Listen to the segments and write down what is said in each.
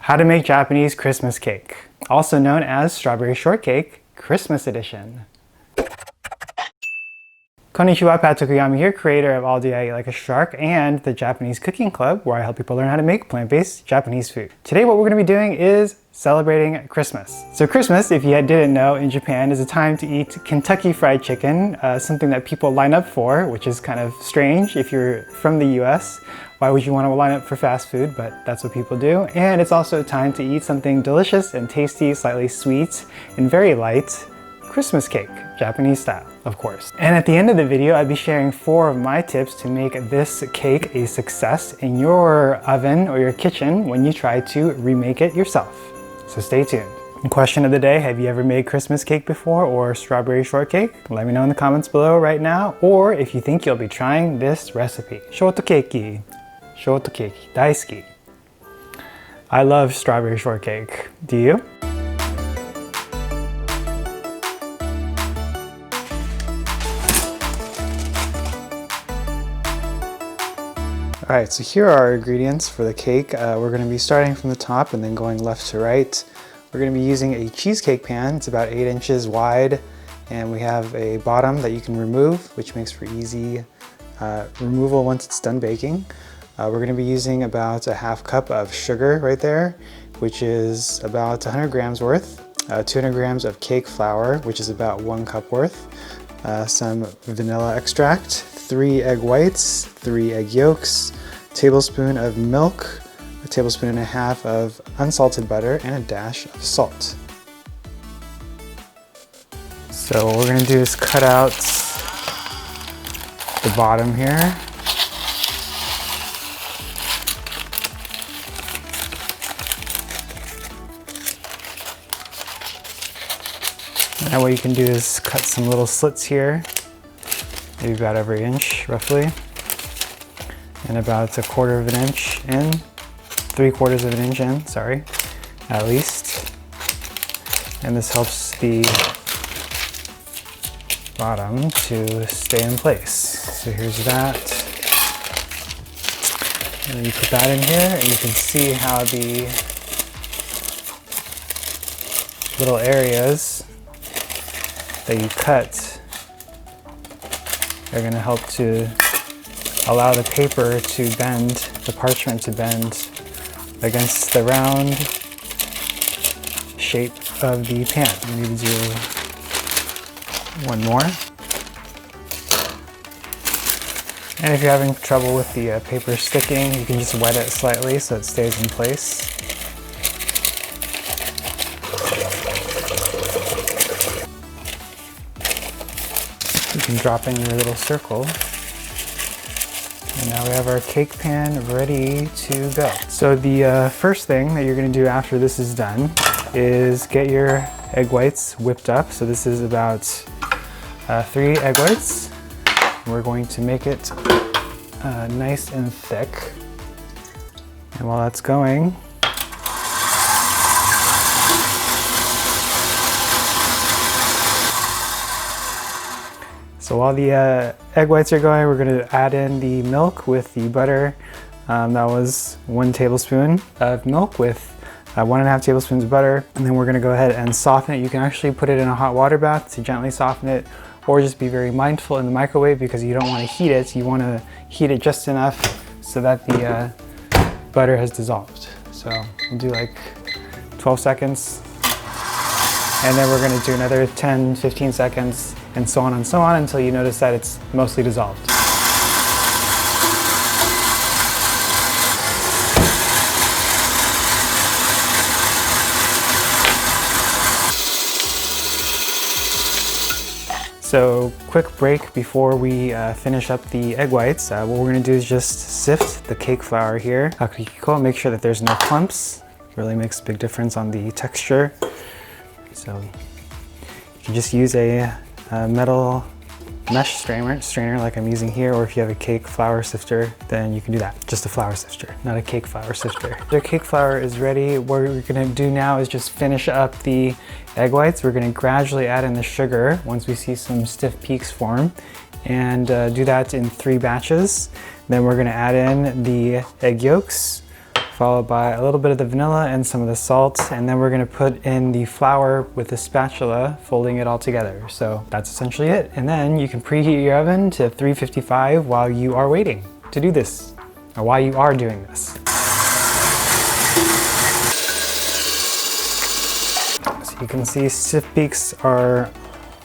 How to make Japanese Christmas cake, also known as strawberry shortcake, Christmas edition. Konnichiwa, Pat Tokuyama here, creator of All Day I Eat Like a Shark and the Japanese Cooking Club, where I help people learn how to make plant-based Japanese food. Today what we're going to be doing is celebrating Christmas. So Christmas, if you didn't know, in Japan is a time to eat Kentucky Fried Chicken, something that people line up for, which is kind of strange if you're from the US. Why would you want to line up for fast food? But that's what people do. And it's also a time to eat something delicious and tasty, slightly sweet, and very light, Christmas cake, Japanese style, of course. And at the end of the video, I'd be sharing 4 of my tips to make this cake a success in your oven or your kitchen when you try to remake it yourself. So stay tuned. Question of the day, have you ever made Christmas cake before or strawberry shortcake? Let me know in the comments below right now, or if you think you'll be trying this recipe. Shortcake, shortcake, daisuki. I love strawberry shortcake. Do you? Alright, so here are our ingredients for the cake. We're going to be starting from the top and then going left to right. We're going to be using a cheesecake pan. It's about 8 inches wide, and we have a bottom that you can remove, which makes for easy removal once it's done baking. We're going to be using about a ½ cup of sugar right there, which is about 100 grams worth, 200 grams of cake flour, which is about 1 cup worth, some vanilla extract, 3 egg whites, 3 egg yolks, tablespoon of milk, a tablespoon and a half of unsalted butter, and a dash of salt. So what we're going to do is cut out the bottom here. Now what you can do is cut some little slits here, maybe about every inch roughly, and about 1/4 of an inch in, 3/4 of an inch in, sorry, at least. And this helps the bottom to stay in place. So here's that. And then you put that in here, and you can see how the little areas that you cut are going to help to allow the paper to bend, the parchment to bend against the round shape of the pan. We need to do one more. And if you're having trouble with the paper sticking, you can just wet it slightly so it stays in place. You can drop in your little circle. And now we have our cake pan ready to go. So the first thing that you're going to do after this is done is get your egg whites whipped up. So this is about 3 egg whites. We're going to make it nice and thick. And while that's going, so while the egg whites are going, we're going to add in the milk with the butter. That was 1 tablespoon of milk with 1½ tablespoons of butter. And then we're going to go ahead and soften it. You can actually put it in a hot water bath to gently soften it, or just be very mindful in the microwave because you don't want to heat it. You want to heat it just enough so that the butter has dissolved. So we'll do like 12 seconds. And then we're going to do another 10-15 seconds, and so on until you notice that it's mostly dissolved. So quick break before we finish up the egg whites. What we're going to do is just sift the cake flour here. Make sure that there's no clumps. It really makes a big difference on the texture. So you can just use a metal mesh strainer like I'm using here, or if you have a cake flour sifter, then you can do that. Just a flour sifter, not a cake flour sifter. The cake flour is ready. What we're gonna do now is just finish up the egg whites. We're gonna gradually add in the sugar once we see some stiff peaks form, and do that in 3 batches. Then we're gonna add in the egg yolks, followed by a little bit of the vanilla and some of the salt, and then we're gonna put in the flour with the spatula, folding it all together. So that's essentially it. And then you can preheat your oven to 355 while you are waiting to do this, or while you are doing this. So you can see stiff peaks are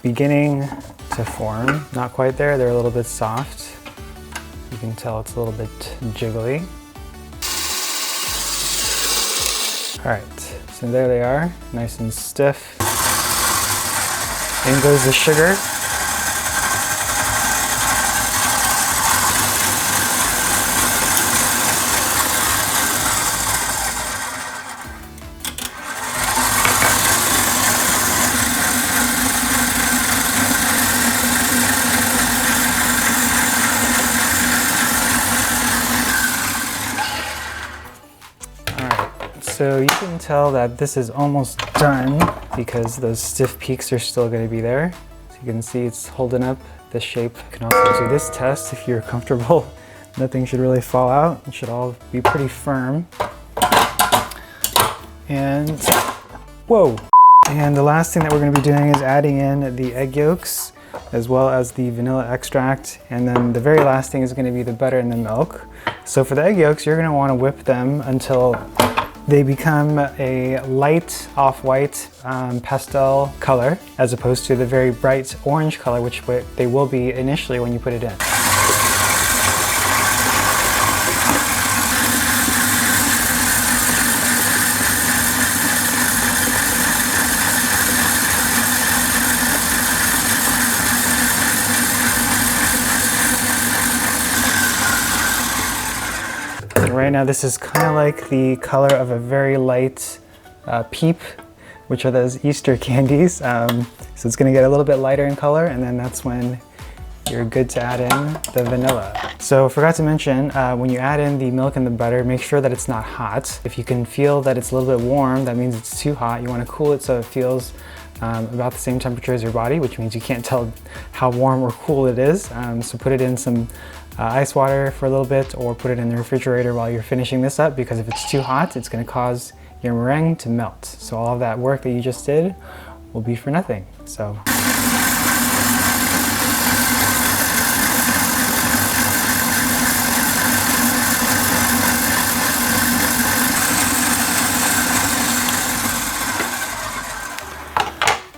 beginning to form. Not quite there, they're a little bit soft. You can tell it's a little bit jiggly. All right, so there they are, nice and stiff. In goes the sugar. So you can tell that this is almost done because those stiff peaks are still going to be there. So you can see it's holding up the shape. You can also do this test if you're comfortable. Nothing should really fall out. It should all be pretty firm. And whoa! And the last thing that we're going to be doing is adding in the egg yolks as well as the vanilla extract. And then the very last thing is going to be the butter and the milk. So for the egg yolks, you're going to want to whip them until they become a light off-white pastel color, as opposed to the very bright orange color, which they will be initially when you put it in. Right now this is kind of like the color of a very light peep, which are those Easter candies. So it's going to get a little bit lighter in color, and then that's when you're good to add in the vanilla. So forgot to mention, when you add in the milk and the butter, make sure that it's not hot. If you can feel that it's a little bit warm, that means it's too hot. You want to cool it so it feels about the same temperature as your body, which means you can't tell how warm or cool it is. So put it in some ice water for a little bit, or put it in the refrigerator while you're finishing this up, because if it's too hot, it's going to cause your meringue to melt. So all of that work that you just did will be for nothing. So.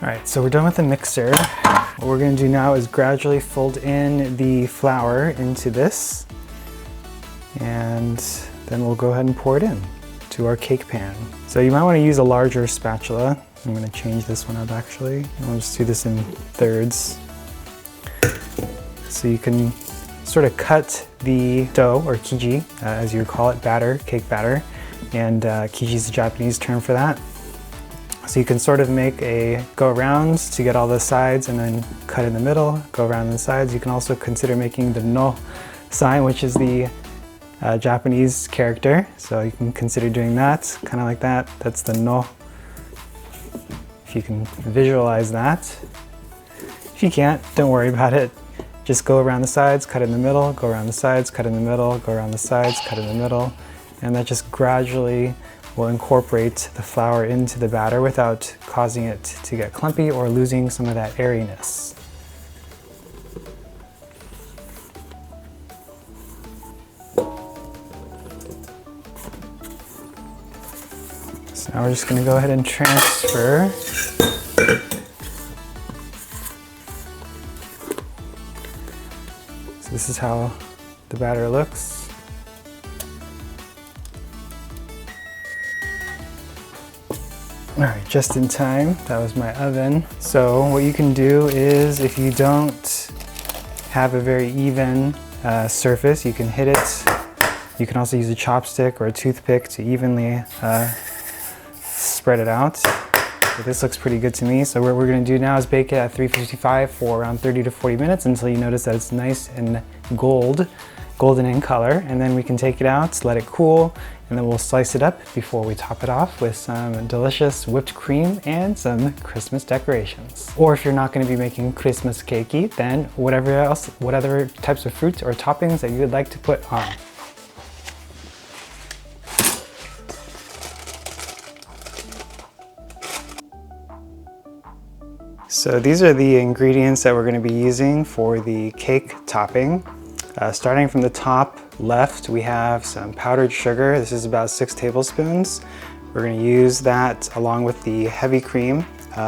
All right, so we're done with the mixer. What we're gonna do now is gradually fold in the flour into this, and then we'll go ahead and pour it in to our cake pan. So you might wanna use a larger spatula. I'm gonna change this one up actually. And we'll just do this in thirds. So you can sort of cut the dough, or kiji, as you would call it, batter, cake batter. And kiji is the Japanese term for that. So you can sort of make a go around to get all the sides, and then cut in the middle, go around the sides. You can also consider making the no sign, which is the Japanese character. So you can consider doing that, kind of like that. That's the no. If you can visualize that. If you can't, don't worry about it. Just go around the sides, cut in the middle, go around the sides, cut in the middle, go around the sides, cut in the middle. And that just gradually will incorporate the flour into the batter without causing it to get clumpy or losing some of that airiness. So now we're just going to go ahead and transfer. So this is how the batter looks. All right, just in time. That was my oven. So what you can do is, if you don't have a very even surface, you can hit it. You can also use a chopstick or a toothpick to evenly spread it out. But this looks pretty good to me. So what we're gonna do now is bake it at 355 for around 30 to 40 minutes until you notice that it's nice and golden in color. And then we can take it out, let it cool, and then we'll slice it up before we top it off with some delicious whipped cream and some Christmas decorations. Or if you're not going to be making Christmas cakey, then what other types of fruit or toppings that you would like to put on. So these are the ingredients that we're going to be using for the cake topping. Starting from the top left, we have some powdered sugar. This is about 6 tablespoons. We're going to use that along with the heavy cream.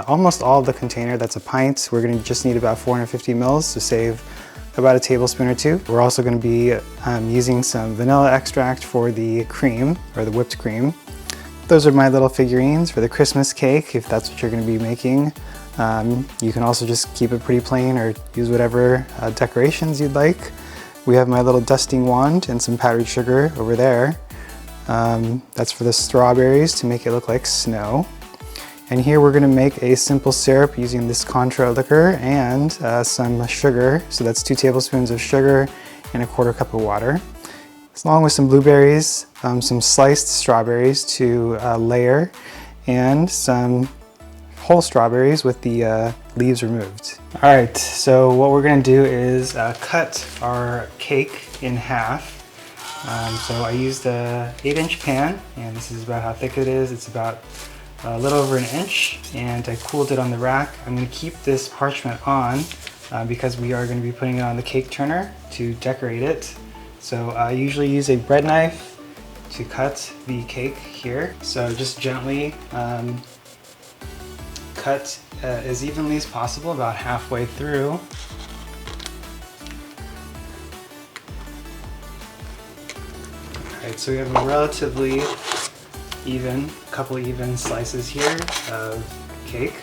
Almost all of the container, that's a pint. We're going to just need about 450 mils to save about a tablespoon or 2. We're also going to be using some vanilla extract for the cream, or the whipped cream. Those are my little figurines for the Christmas cake, if that's what you're going to be making. You can also just keep it pretty plain or use whatever decorations you'd like. We have my little dusting wand and some powdered sugar over there. That's for the strawberries to make it look like snow. And here we're going to make a simple syrup using this Cointreau liqueur and some sugar. So that's 2 tablespoons of sugar and 1/4 cup of water. Along with some blueberries, some sliced strawberries to layer, and some whole strawberries with the leaves removed. All right, so what we're gonna do is cut our cake in half. So I used a 8-inch pan, and this is about how thick it is. It's about a little over 1 inch, and I cooled it on the rack. I'm gonna keep this parchment on because we are gonna be putting it on the cake turner to decorate it. So I usually use a bread knife to cut the cake here. So just gently cut as evenly as possible, about halfway through. Alright, so we have a relatively couple even slices here of cake.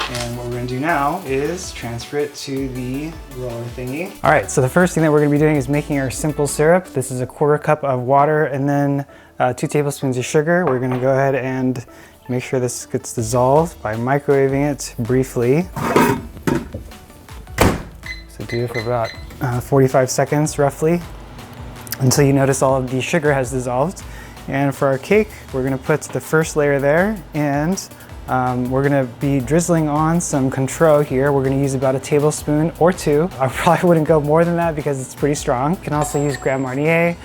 And what we're going to do now is transfer it to the roller thingy. All right, so the first thing that we're going to be doing is making our simple syrup. This is a 1/4 cup of water and then 2 tablespoons of sugar. We're going to go ahead and make sure this gets dissolved by microwaving it briefly. So do it for about 45 seconds roughly until you notice all of the sugar has dissolved. And for our cake, we're going to put the first layer there, and we're gonna be drizzling on some Cointreau here. We're gonna use about 1 tablespoon or 2. I probably wouldn't go more than that because it's pretty strong. You can also use Grand Marnier,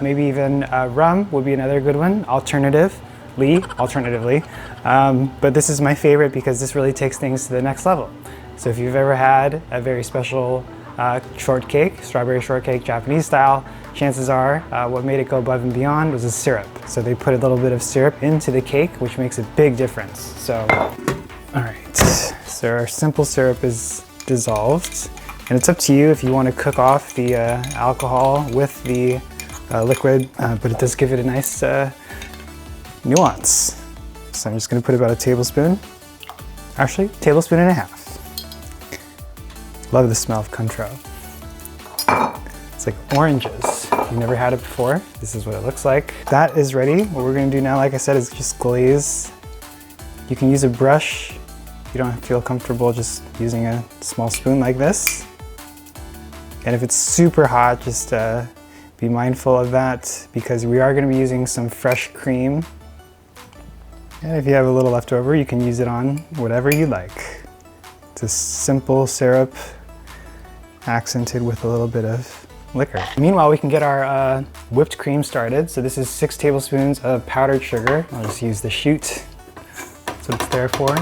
maybe even rum would be another good one, alternatively. But this is my favorite because this really takes things to the next level. So if you've ever had a very special shortcake, strawberry shortcake, Japanese style, chances are what made it go above and beyond was a syrup. So they put a little bit of syrup into the cake, which makes a big difference. So, all right, so our simple syrup is dissolved, and it's up to you if you want to cook off the alcohol with the liquid, but it does give it a nice nuance. So I'm just going to put about 1 tablespoon, actually 1.5 tablespoons. Love the smell of Cointreau. It's like oranges. If you've never had it before, this is what it looks like. That is ready. What we're gonna do now, like I said, is just glaze. You can use a brush. If you don't feel comfortable just using a small spoon like this. And if it's super hot, just be mindful of that because we are gonna be using some fresh cream. And if you have a little left over, you can use it on whatever you like. It's a simple syrup accented with a little bit of liquor. Meanwhile, we can get our whipped cream started. So this is 6 tablespoons of powdered sugar. I'll just use the chute. That's what it's there for.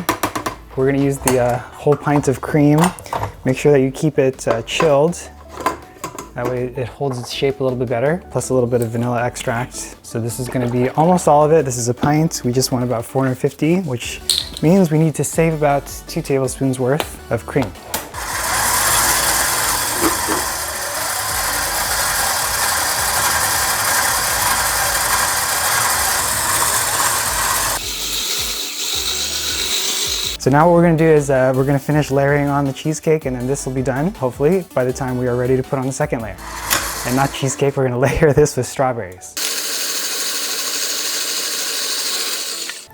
We're gonna use the whole pint of cream. Make sure that you keep it chilled. That way it holds its shape a little bit better, plus a little bit of vanilla extract. So this is gonna be almost all of it. This is a pint. We just want about 450, which means we need to save about 2 tablespoons worth of cream. So now what we're gonna do is we're gonna finish layering on the cheesecake, and then this will be done, hopefully, by the time we are ready to put on the second layer. And not cheesecake, we're gonna layer this with strawberries.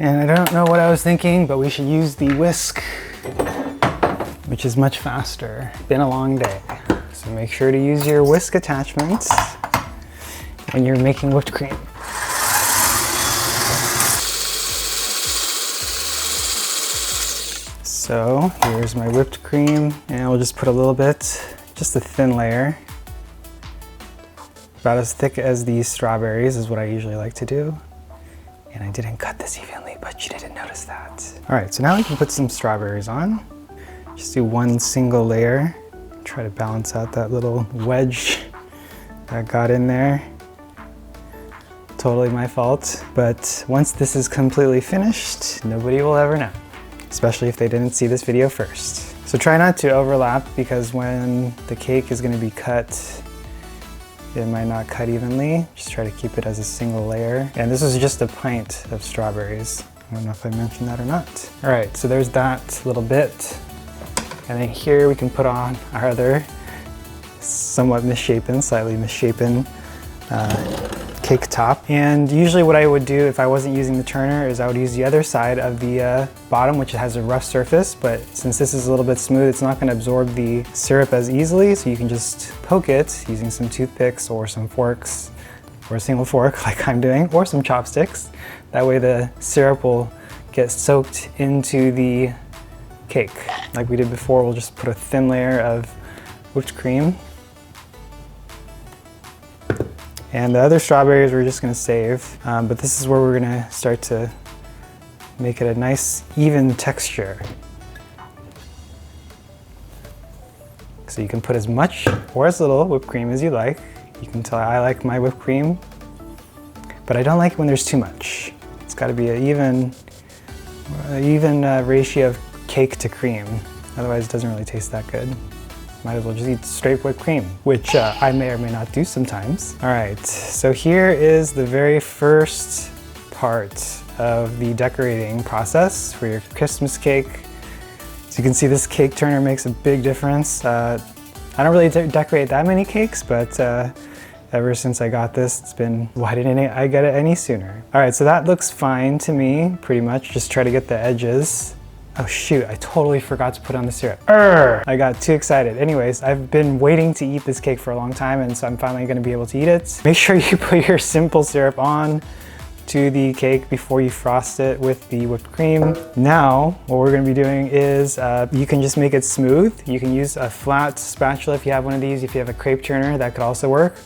And I don't know what I was thinking, but we should use the whisk, which is much faster. Been a long day. So make sure to use your whisk attachments when you're making whipped cream. So here's my whipped cream, and we'll just put a little bit, just a thin layer. About as thick as these strawberries is what I usually like to do. And I didn't cut this evenly, but you didn't notice that. All right, so now we can put some strawberries on. Just do one single layer. Try to balance out that little wedge that got in there. Totally my fault. But once this is completely finished, nobody will ever know, especially if they didn't see this video first. So try not to overlap, because when the cake is going to be cut, it might not cut evenly. Just try to keep it as a single layer. And this is just a pint of strawberries. I don't know if I mentioned that or not. All right, so there's that little bit. And then here we can put on our other somewhat misshapen, slightly misshapen cake top. And usually what I would do if I wasn't using the turner is I would use the other side of the bottom, which has a rough surface, but since this is a little bit smooth, it's not going to absorb the syrup as easily, so you can just poke it using some toothpicks or some forks, or a single fork like I'm doing, or some chopsticks. That way the syrup will get soaked into the cake. Like we did before, we'll just put a thin layer of whipped cream. And the other strawberries we're just gonna save, but this is where we're gonna start to make it a nice, even texture. So you can put as much or as little whipped cream as you like. You can tell I like my whipped cream, but I don't like it when there's too much. It's gotta be an even ratio of cake to cream. Otherwise it doesn't really taste that good. Might as well just eat straight whipped cream, which I may or may not do sometimes. All right, so here is the very first part of the decorating process for your Christmas cake. So you can see this cake turner makes a big difference. I don't really decorate that many cakes, but ever since I got this, it's been, why didn't I get it any sooner? All right, so that looks fine to me, pretty much. Just try to get the edges. Oh shoot, I totally forgot to put on the syrup. I got too excited. Anyways, I've been waiting to eat this cake for a long time, and so I'm finally gonna be able to eat it. Make sure you put your simple syrup on to the cake before you frost it with the whipped cream. Now, what we're gonna be doing is, you can just make it smooth. You can use a flat spatula if you have one of these. If you have a crepe turner, that could also work,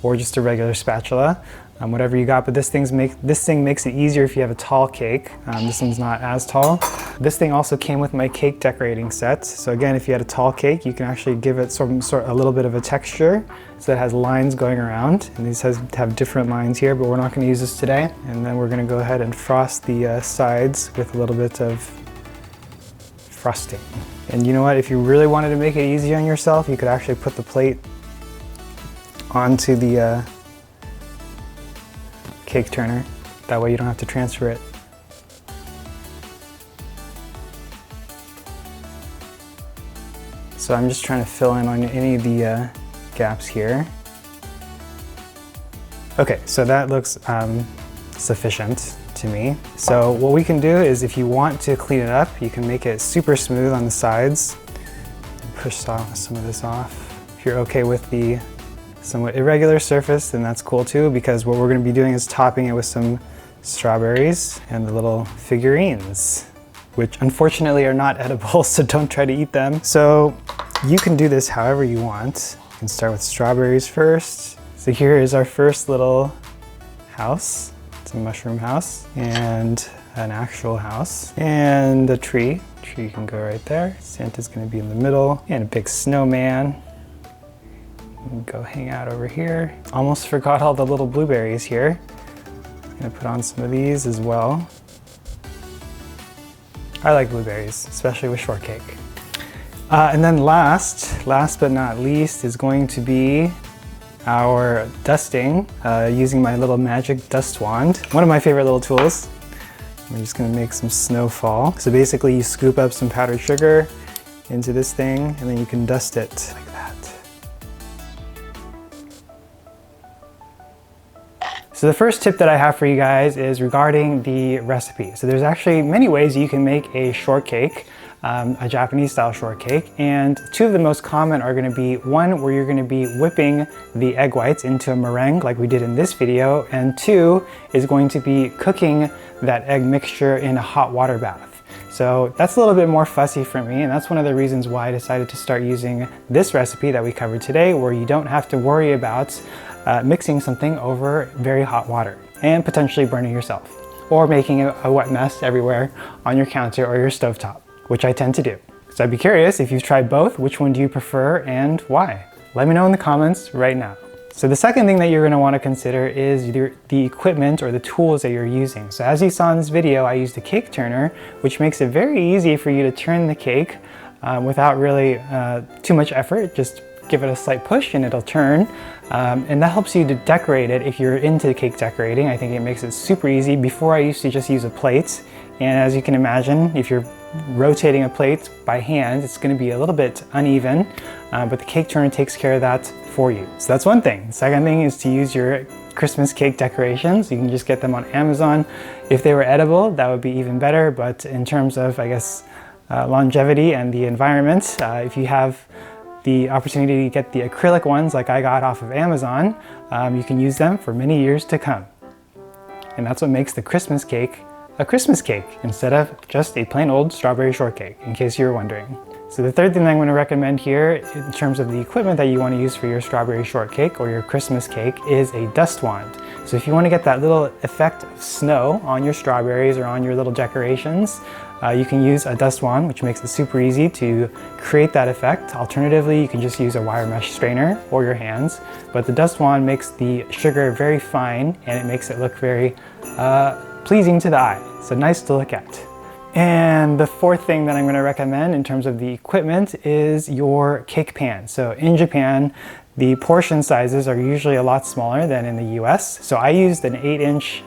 or just a regular spatula. Whatever you got, but this thing makes it easier if you have a tall cake. This one's not as tall. This thing also came with my cake decorating set. So again, if you had a tall cake, you can actually give it a little bit of a texture, so it has lines going around. And these have different lines here, but we're not going to use this today. And then we're going to go ahead and frost the sides with a little bit of frosting. And you know what? If you really wanted to make it easy on yourself, you could actually put the plate onto the cake turner. That way you don't have to transfer it. So I'm just trying to fill in on any of the gaps here. Okay, so that looks sufficient to me. So what we can do is, if you want to clean it up, you can make it super smooth on the sides. Push some of this off. If you're okay with the somewhat irregular surface, then that's cool too, because what we're going to be doing is topping it with some strawberries and the little figurines, which unfortunately are not edible, so don't try to eat them. So you can do this however you want. You can start with strawberries first. So here is our first little house. It's a mushroom house and an actual house and a tree. Tree can go right there. Santa's going to be in the middle, and a big snowman. Go hang out over here. Almost forgot all the little blueberries here. I'm gonna put on some of these as well. I like blueberries, especially with shortcake. And then last but not least, is going to be our dusting using my little magic dust wand. One of my favorite little tools. We're just gonna make some snowfall. So basically you scoop up some powdered sugar into this thing, and then you can dust it like that. So the first tip that I have for you guys is regarding the recipe. So there's actually many ways you can make a shortcake, a Japanese style shortcake, and two of the most common are going to be one where you're going to be whipping the egg whites into a meringue like we did in this video, and two is going to be cooking that egg mixture in a hot water bath. So that's a little bit more fussy for me, and that's one of the reasons why I decided to start using this recipe that we covered today, where you don't have to worry about mixing something over very hot water and potentially burning yourself, or making a wet mess everywhere on your counter or your stovetop, which I tend to do. So I'd be curious, if you've tried both, which one do you prefer and why? Let me know in the comments right now. So the second thing that you're going to want to consider is the equipment or the tools that you're using. So as you saw in this video, I used a cake turner, which makes it very easy for you to turn the cake without really too much effort. Just give it a slight push and it'll turn. And that helps you to decorate it if you're into cake decorating. I think it makes it super easy. Before, I used to just use a plate. And as you can imagine, if you're rotating a plate by hand, it's going to be a little bit uneven, but the cake turner takes care of that for you. So that's one thing. The second thing is to use your Christmas cake decorations. You can just get them on Amazon. If they were edible, that would be even better, but in terms of, I guess, longevity and the environment, if you have the opportunity to get the acrylic ones like I got off of Amazon, you can use them for many years to come. And that's what makes the Christmas cake a Christmas cake instead of just a plain old strawberry shortcake, in case you were wondering. So the third thing that I'm going to recommend here in terms of the equipment that you want to use for your strawberry shortcake or your Christmas cake is a dust wand. So if you want to get that little effect of snow on your strawberries or on your little decorations, you can use a dust wand, which makes it super easy to create that effect. Alternatively, you can just use a wire mesh strainer or your hands, but the dust wand makes the sugar very fine and it makes it look very pleasing to the eye. So nice to look at. And the fourth thing that I'm going to recommend in terms of the equipment is your cake pan. So in Japan, the portion sizes are usually a lot smaller than in the US. So I used an 8-inch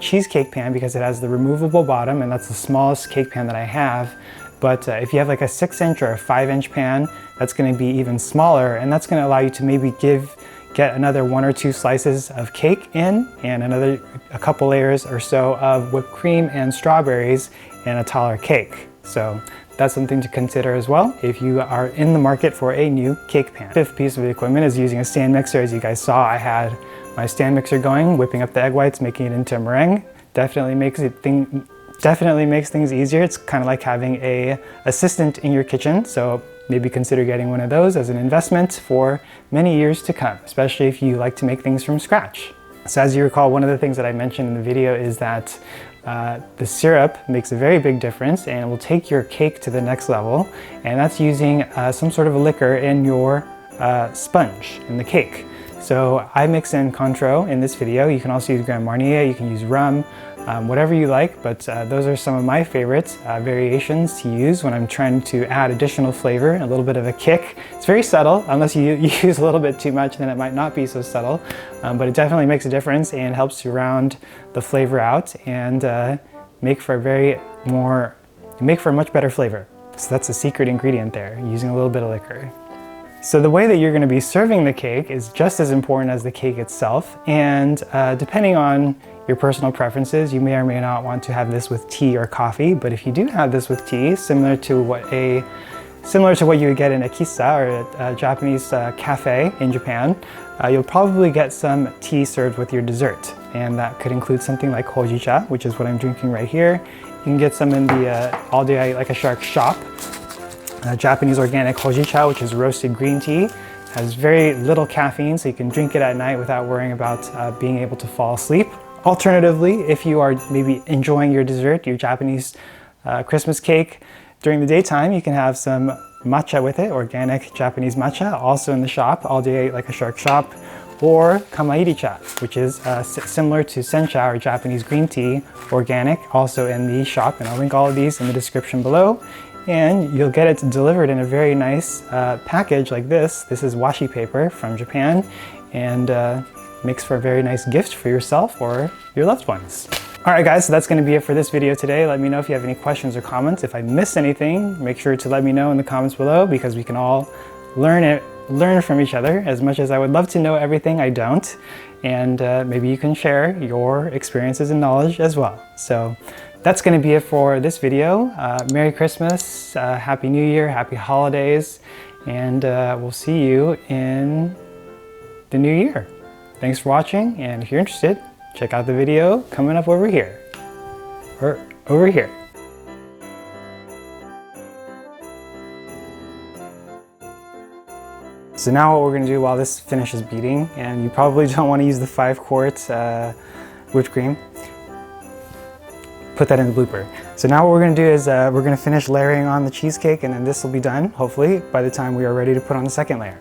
cheesecake pan because it has the removable bottom, and that's the smallest cake pan that I have. But if you have like a 6-inch or a 5-inch pan, that's going to be even smaller, and that's going to allow you to maybe get another 1 or 2 slices of cake in and a couple layers or so of whipped cream and strawberries and a taller cake. So that's something to consider as well if you are in the market for a new cake pan. Fifth piece of the equipment is using a stand mixer. As you guys saw, I had my stand mixer going, whipping up the egg whites, making it into a meringue. Definitely makes things easier. It's kind of like having an assistant in your kitchen. So maybe consider getting one of those as an investment for many years to come, especially if you like to make things from scratch. So as you recall, one of the things that I mentioned in the video is that the syrup makes a very big difference and will take your cake to the next level. And that's using some sort of a liquor in your sponge, in the cake. So I mix in Cointreau in this video. You can also use Grand Marnier, you can use rum, whatever you like, but those are some of my favorite variations to use when I'm trying to add additional flavor, a little bit of a kick. It's very subtle. Unless you use a little bit too much, then it might not be so subtle, but it definitely makes a difference and helps to round the flavor out and make for a much better flavor. So that's the secret ingredient there, using a little bit of liquor. So the way that you're going to be serving the cake is just as important as the cake itself, and depending on your personal preferences, you may or may not want to have this with tea or coffee, but if you do have this with tea, similar to what you would get in a kissa or a Japanese cafe in Japan, you'll probably get some tea served with your dessert, and that could include something like hojicha, which is what I'm drinking right here. You can get some in the All Day Like a Shark shop. Japanese organic hojicha, which is roasted green tea, has very little caffeine, so you can drink it at night without worrying about being able to fall asleep. Alternatively, if you are maybe enjoying your dessert, your Japanese Christmas cake, during the daytime, you can have some matcha with it, organic Japanese matcha, also in the shop, All Day Like a Shark shop, or kamairicha, which is similar to sencha or Japanese green tea, organic, also in the shop, and I'll link all of these in the description below. And you'll get it delivered in a very nice package like this. This is washi paper from Japan, and makes for a very nice gift for yourself or your loved ones. All right guys, so that's going to be it for this video today. Let me know if you have any questions or comments. If I missed anything, make sure to let me know in the comments below, because we can all learn from each other. As much as I would love to know everything, I don't. And maybe you can share your experiences and knowledge as well. So that's going to be it for this video. Merry Christmas, Happy New Year, Happy Holidays, and we'll see you in the new year. Thanks for watching, and if you're interested, check out the video coming up over here. Or over here. So now what we're going to do while this finishes beating, and you probably don't want to use the 5 quart whipped cream, put that in the blooper. So now what we're gonna do is we're gonna finish layering on the cheesecake, and then this will be done, hopefully, by the time we are ready to put on the second layer.